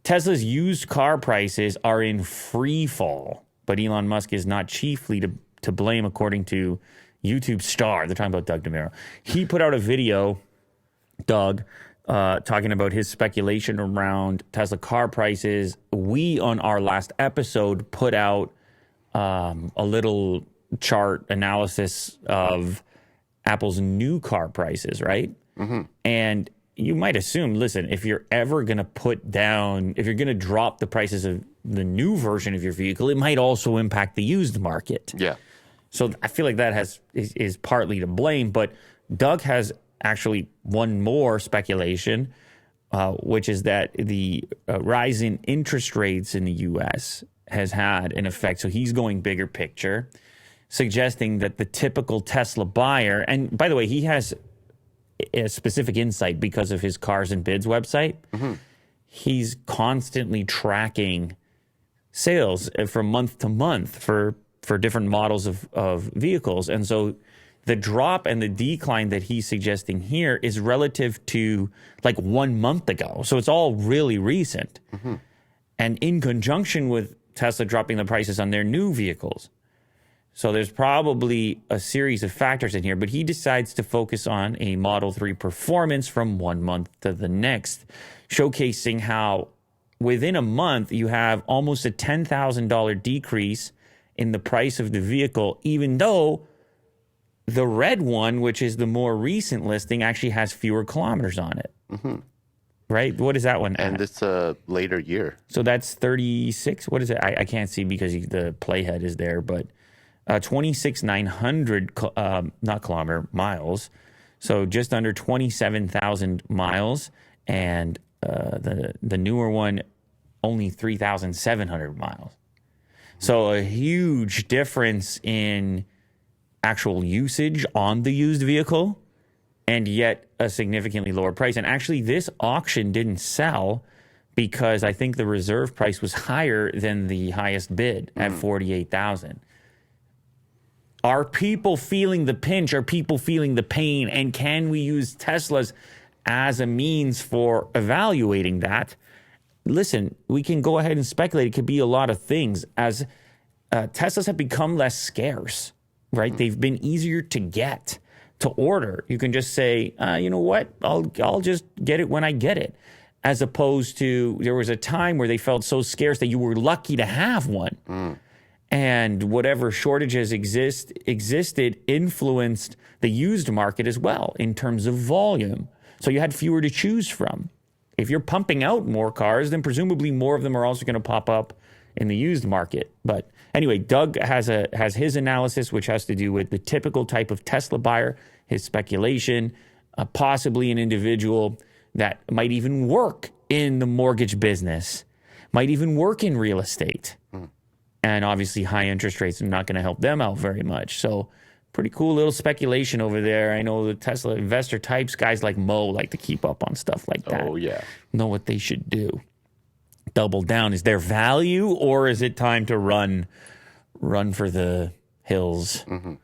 Tesla's used car prices are in free fall, but Elon Musk is not chiefly to blame, according to YouTube star. They're talking about Doug DeMuro. He put out a video, Doug, talking about his speculation around Tesla car prices. We, on our last episode, put out a little chart analysis of Apple's new car prices, right? Mm-hmm. And you might assume, listen, if you're ever going to if you're going to drop the prices of the new version of your vehicle, it might also impact the used market. Yeah. So I feel like that is partly to blame, but Doug has actually one more speculation, which is that the rise in interest rates in the U.S. has had an effect. So he's going bigger picture, suggesting that the typical Tesla buyer, and by the way, he has a specific insight because of his Cars and Bids website. Mm-hmm. He's constantly tracking sales from month to month for different models of vehicles. And so the drop and the decline that he's suggesting here is relative to like 1 month ago. So it's all really recent. Mm-hmm. And in conjunction with Tesla dropping the prices on their new vehicles. So there's probably a series of factors in here, but he decides to focus on a Model 3 performance from 1 month to the next, showcasing how within a month you have almost a $10,000 decrease in the price of the vehicle, even though the red one, which is the more recent listing, actually has fewer kilometers on it. Mm-hmm. Right? What is that one? And it's a later year. So that's 36. What is it? I can't see because the playhead is there, but 26,900 not kilometer miles. So just under 27,000 miles, and the newer one only 3,700 miles. So a huge difference in actual usage on the used vehicle, and yet a significantly lower price. And actually, this auction didn't sell because I think the reserve price was higher than the highest bid at $48,000. Are people feeling the pinch? Are people feeling the pain? And can we use Teslas as a means for evaluating that? Listen, we can go ahead and speculate. It could be a lot of things. As Teslas have become less scarce, right? They've been easier to get, to order. You can just say, you know what? I'll just get it when I get it. As opposed to, there was a time where they felt so scarce that you were lucky to have one. And whatever shortages existed influenced the used market as well in terms of volume. So you had fewer to choose from. If you're pumping out more cars, then presumably more of them are also going to pop up in the used market. But anyway, Doug has his analysis, which has to do with the typical type of Tesla buyer, his speculation, possibly an individual that might even work in the mortgage business, might even work in real estate. And obviously high interest rates are not going to help them out very much. So pretty cool little speculation over there. I know the Tesla investor types, guys like Mo, like to keep up on stuff like that. Oh, yeah. Know what they should do. Double down. Is there value, or is it time to run for the hills? Mm-hmm.